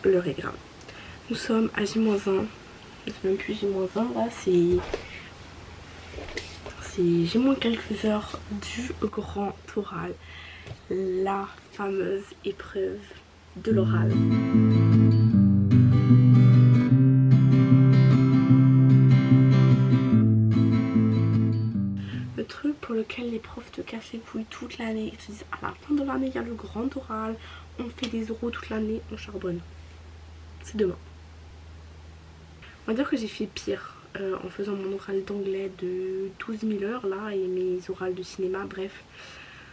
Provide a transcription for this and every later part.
l'heure est grave. Nous sommes à J-1. C'est même plus J-1 là, c'est J- quelques heures du grand oral. La fameuse épreuve de l'oral. Le truc pour lequel les profs te cassent les couilles toute l'année, ils te disent à la fin de l'année il y a le grand oral, on fait des oraux toute l'année, on charbonne. C'est demain. On va dire que j'ai fait pire en faisant mon oral d'anglais de 12 000 heures là et mes orales de cinéma, bref.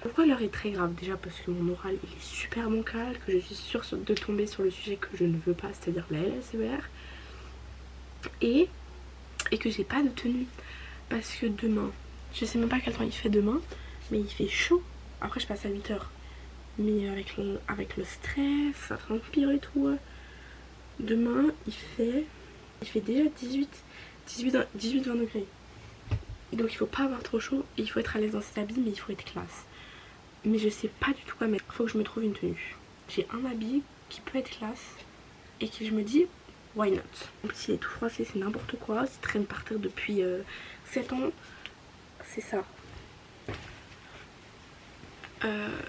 Pourquoi l'heure est très grave? Déjà parce que mon oral il est super bancal, que je suis sûre de tomber sur le sujet que je ne veux pas, c'est-à-dire la LSER. Et que j'ai pas de tenue. Parce que demain, je sais même pas quel temps il fait demain, mais il fait chaud. Après je passe à 8 heures. Mais avec le stress, ça transpire et tout. Demain il fait déjà 18-20 degrés. Donc il faut pas avoir trop chaud et il faut être à l'aise dans ses habits, mais il faut être classe. Mais je sais pas du tout quoi mettre. Faut que je me trouve une tenue. J'ai un habit qui peut être classe et qui je me dis why not. En plus il est tout froissé, c'est n'importe quoi. Il traîne par terre depuis 7 ans. C'est ça.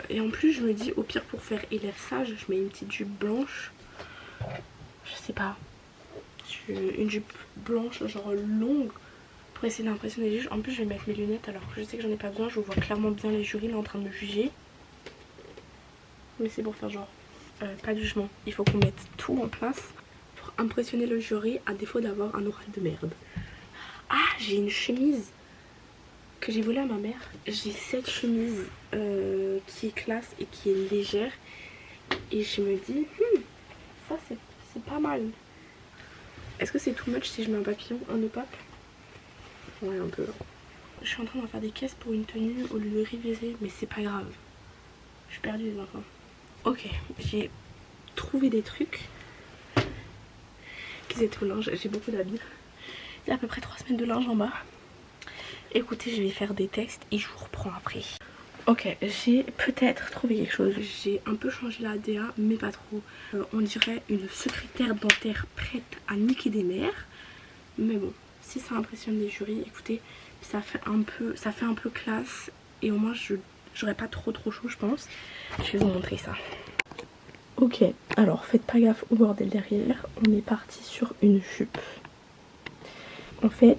Et en plus je me dis au pire pour faire élève sage, je mets une petite jupe blanche. Je sais pas. Une jupe blanche genre longue pour essayer d'impressionner les juges. En plus je vais mettre mes lunettes alors que je sais que j'en ai pas besoin. Je vois clairement bien les jurys là en train de me juger. Mais c'est pour faire genre pas de jugement. Il faut qu'on mette tout en place pour impressionner le jury à défaut d'avoir un oral de merde. Ah, j'ai une chemise que j'ai volée à ma mère. J'ai cette chemise qui est classe et qui est légère. Et je me dis, ça c'est pas mal. Est-ce que c'est too much si je mets un papillon, un nœud pape? Ouais, un peu. Je suis en train de faire des caisses pour une tenue au lieu de réviser, mais c'est pas grave. Je suis perdue les enfants. Ok, j'ai trouvé des trucs qui étaient au linge. J'ai beaucoup d'habits. Il y a à peu près 3 semaines de linge en bas. Écoutez, je vais faire des tests et je vous reprends après. Ok, j'ai peut-être trouvé quelque chose. J'ai un peu changé la DA, mais pas trop. On dirait une secrétaire dentaire prête à niquer des mères. Mais bon, si ça impressionne les jurys, écoutez, ça fait un peu classe. Et au moins, j'aurais pas trop chaud, je pense. Je vais vous montrer ça. Ok, alors faites pas gaffe au bordel derrière. On est parti sur une jupe. En fait,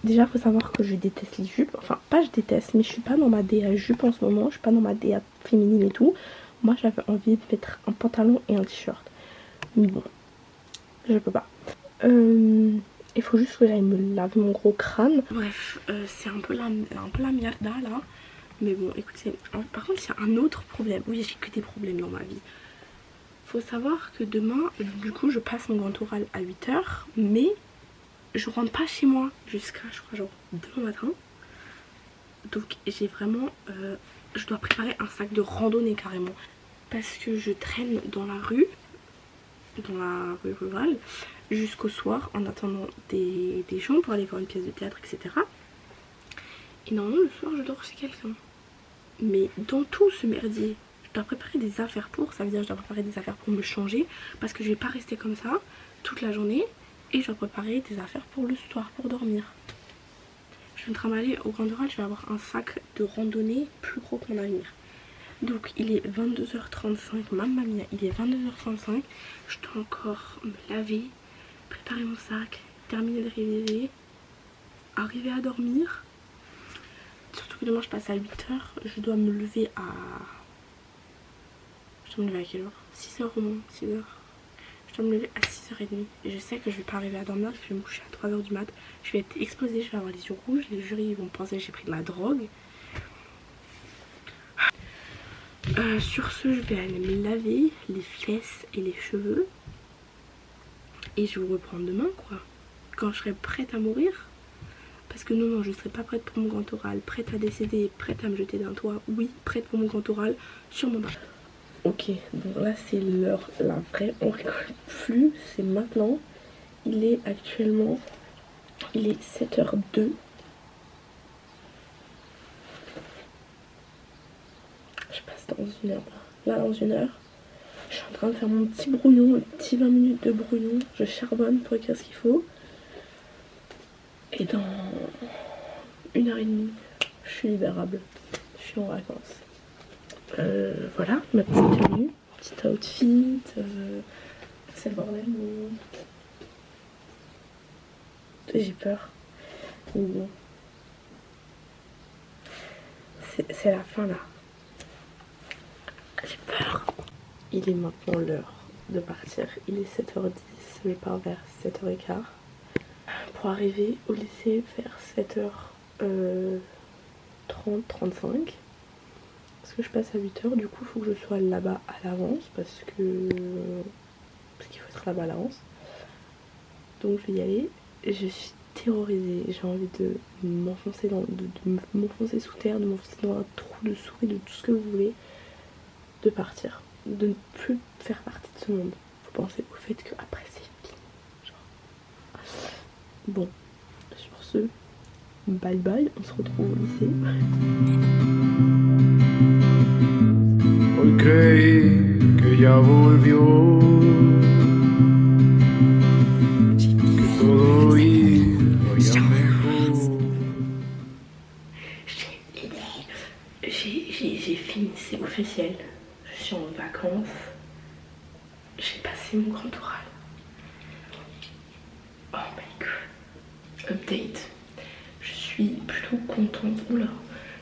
déjà faut savoir que je déteste les jupes. Enfin, pas je déteste, mais je suis pas dans ma DA jupe en ce moment. Je suis pas dans ma DA féminine et tout. Moi, j'avais envie de mettre un pantalon et un t-shirt. Mais bon, je peux pas. Il faut juste que j'aille me laver mon gros crâne. Bref, c'est un peu la mierda là. Mais bon, écoutez, par contre, il y a un autre problème. Oui, j'ai que des problèmes dans ma vie. Faut savoir que demain, du coup, je passe mon grand oral à 8 h. Mais je rentre pas chez moi jusqu'à, je crois, genre demain matin. Donc, j'ai vraiment... je dois préparer un sac de randonnée carrément. Parce que je traîne dans la rue rurale, jusqu'au soir en attendant des gens pour aller voir une pièce de théâtre, etc. Et normalement, le soir, je dors chez quelqu'un. Mais dans tout ce merdier, je dois préparer des affaires pour, ça veut dire que je dois préparer des affaires pour me changer, parce que je vais pas rester comme ça toute la journée, et je dois préparer des affaires pour le soir, pour dormir. Je vais me trimballer au grand oral, je vais avoir un sac de randonnée plus gros que mon avenir. Donc il est 22h35, mamma mia, il est 22h35, je dois encore me laver, préparer mon sac, terminer de réviser, arriver à dormir. Surtout que demain je passe à 8 h, je dois me lever à... Je dois me lever à quelle heure? 6 h au moins, 6 h. Je dois me lever à 6h30 et je sais que je vais pas arriver à dormir, que je vais me coucher à 3 h du mat. Je vais être explosée, je vais avoir les yeux rouges, les jurys vont penser que j'ai pris de la drogue. Sur ce, je vais aller me laver les fesses et les cheveux. Et je vous reprends demain, quoi. Quand je serai prête à mourir. Parce que non, je ne serai pas prête pour mon grand oral. Prête à décéder, prête à me jeter d'un toit. Oui, prête pour mon grand oral sur mon bar. Ok, donc là c'est l'heure, la vraie. On rigole plus, c'est maintenant. Il est actuellement... Il est 7h02. Je passe dans une heure. Là, dans une heure, Je suis en train de faire mon petit brouillon, un petit 20 minutes de brouillon. Je charbonne pour écrire ce qu'il faut. Et dans 1h30, je suis libérable. Je suis en vacances. Voilà, ma petite tenue, petit outfit. C'est le bordel, mais j'ai peur. Mais bon. C'est la fin là. J'ai peur. Il est maintenant l'heure de partir. Il est 7h10, je pars vers 7h15. Pour arriver au lycée vers 7h30, 35. Parce que je passe à 8h, du coup il faut que je sois là-bas à l'avance parce qu'il faut être là-bas à l'avance. Donc je vais y aller. Je suis terrorisée, j'ai envie de m'enfoncer m'enfoncer sous terre, de m'enfoncer dans un trou de souris, de tout ce que vous voulez, de partir, de ne plus faire partie de ce monde. Faut penser au fait qu'après c'est fini. Genre. Bon, sur ce, bye bye, on se retrouve au lycée. Hoy creí que ya volvió, que todo iba ya mejor. J'ai fini, c'est officiel. Je suis en vacances. J'ai passé mon grand oral. Oh my god. Update. Je suis plutôt contente. Oula.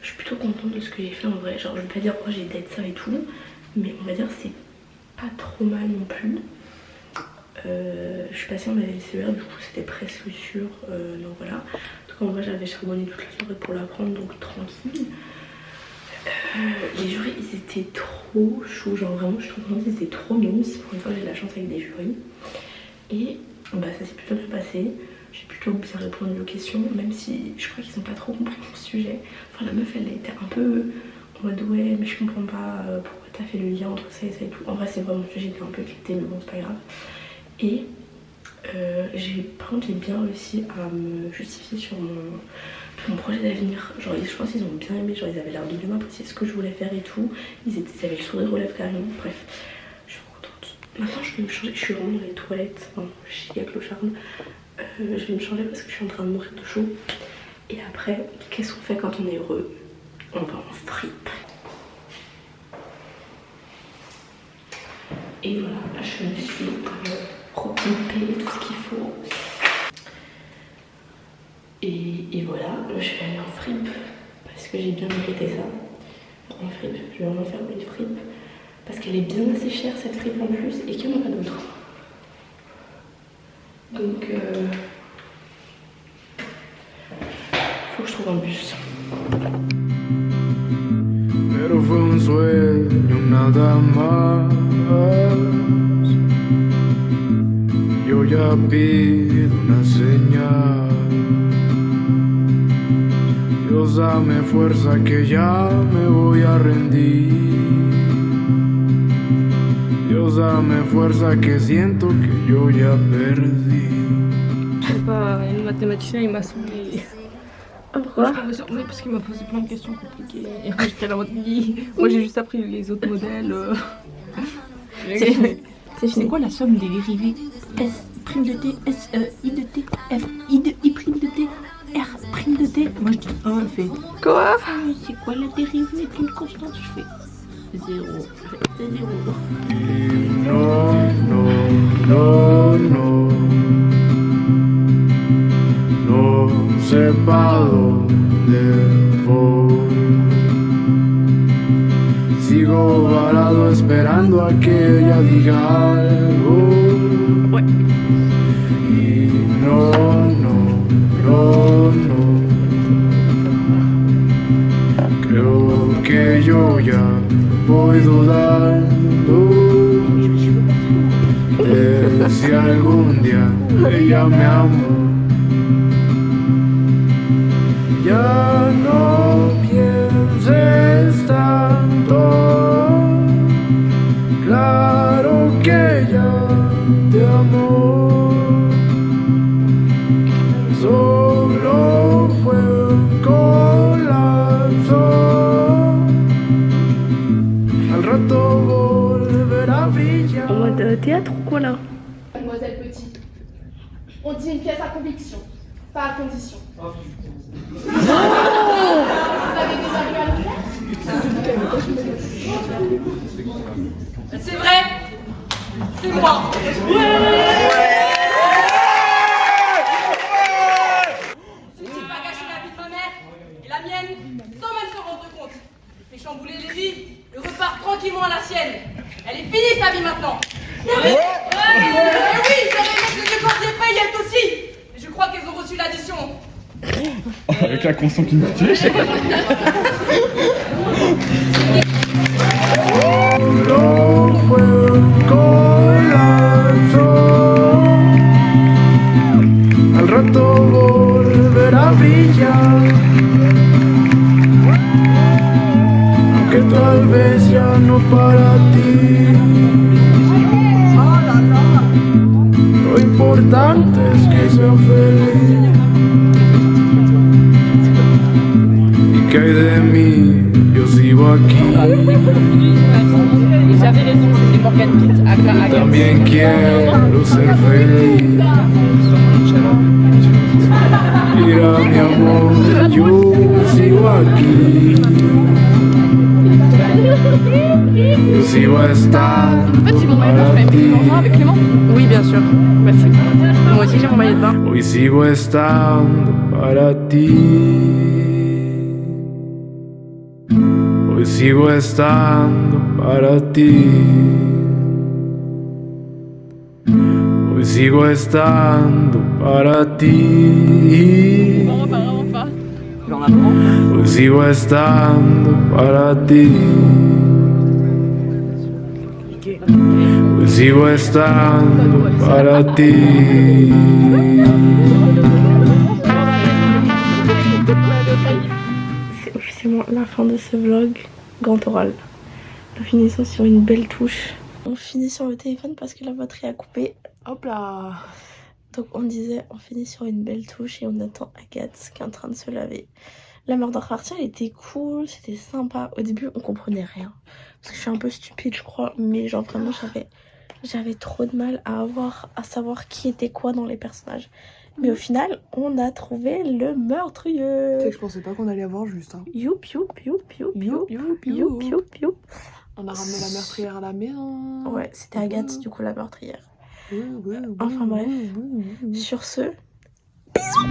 Je suis plutôt contente de ce que j'ai fait en vrai. Genre, je vais pas dire oh j'ai dead ça et tout, mais on va dire c'est pas trop mal non plus. Je suis passée en AVCER, du coup c'était presque sûr. Donc voilà. En tout cas, moi j'avais charbonné toute la soirée pour l'apprendre, donc tranquille. Les jurys ils étaient trop chauds, genre vraiment je trouve qu'ils étaient trop mignons. Pour une fois j'ai de la chance avec des jurys. Et bah ça s'est plutôt bien passé. J'ai plutôt bien répondu aux questions, même si je crois qu'ils n'ont pas trop compris mon sujet. Enfin la meuf elle était un peu en mode ouais mais je comprends pas pourquoi t'as fait le lien entre ça et ça et tout. En vrai c'est vraiment mon sujet, il était un peu éclaté mais bon c'est pas grave. Et par contre j'ai bien réussi à me justifier sur mon projet d'avenir. Genre je pense qu'ils ont bien aimé, genre ils avaient l'air de bien apprécier ce que je voulais faire et tout. Ils avaient le sourire aux lèvres carrément, bref. Je suis contente. Maintenant je vais me changer, je suis vraiment dans les toilettes, enfin chier à clocharde. Je vais me changer parce que je suis en train de mourir de chaud. Et après, qu'est-ce qu'on fait quand on est heureux? On va en fripe. Et voilà, je me suis repompé tout ce qu'il faut. Et voilà, je vais aller en fripe parce que j'ai bien mérité ça. En fripe, je vais vraiment faire une fripe parce qu'elle est bien assez chère cette fripe en plus et qu'il n'y en a pas d'autre. Donc, faut que je trouve un bus. Pero fue un sueño nada más. Yo ya pido una señal. Dios dame fuerza que ya me voy a rendir. Dios dame fuerza que siento que yo ya perdí. Je sais pas, le mathématicien il m'a saoulé. Pourquoi? Oui, parce qu'il m'a posé plein de questions compliquées. Et moi j'étais là en mode moi j'ai juste appris les autres modèles. C'est quoi la somme des dérivés? S prime de t, S I de t, F I prime de t, R prime de t. Moi je dis 1, elle fait Quoi? c'est quoi la dérivée d'une constante? Je fais 0. C'est 0. No, no, no, no. No sé pa' dónde voy. Sigo varado esperando a que ella diga algo. Ouais. Y no, no, no, no. Creo que yo ya voy dudando de si algún día ella me amó. Ya no pienses tanto, claro que ya te amó. Solo fue un colapso. Al rato volverá a brillar. théâtre ou quoi là? Mademoiselle Petit, on dit une pièce à conviction, pas à condition. Vous avez déjà vu à le faire? C'est vrai, c'est moi. Suffit pas gâcher la vie de ma mère et la mienne sans même se rendre compte. Il fait chambouler les vies, le repart tranquillement à la sienne. Elle est finie sa vie maintenant. Et oui, j'avais mis que les cordiers payent elles aussi. Et je crois qu'elles ont reçu l'addition. Avec la consanguinité. No fue un colapso. Al rato volverá a brillar. Aunque tal vez ya no para ti. Lo importante es que sea feliz. ¿Y qué hay de mí? Yo sigo aquí. J'avais raison, c'était Morgan Pitts. También quiero ser feliz. Mira mi amor, yo sigo aquí. Yo sigo estando para ti. Oui, bien sûr. Merci. Moi aussi j'ai mon maillot de bain. Hoy sigo estando para ti. Hoy sigo estando para ti. Hoy sigo estando para ti. Hoy sigo estando para ti. Hoy sigo estando para ti. C'est officiellement la fin de ce vlog grand oral. Nous finissons sur une belle touche. On finit sur le téléphone parce que la batterie a coupé. Hop là. Donc on disait on finit sur une belle touche et on attend Agathe qui est en train de se laver. La murder party elle était cool, c'était sympa. Au début on comprenait rien. Parce que je suis un peu stupide je crois. Mais genre vraiment j'avais trop de mal à savoir qui était quoi dans les personnages. Mais au final, on a trouvé le meurtrier. Tu sais que je pensais pas qu'on allait avoir juste. Hein. Youp, youp, youp, youp, youp, youp, youp, youp, youp. On a ramené la meurtrière à la maison. Ouais, c'était Agathe, du coup, la meurtrière. Enfin bref, sur ce, bisous.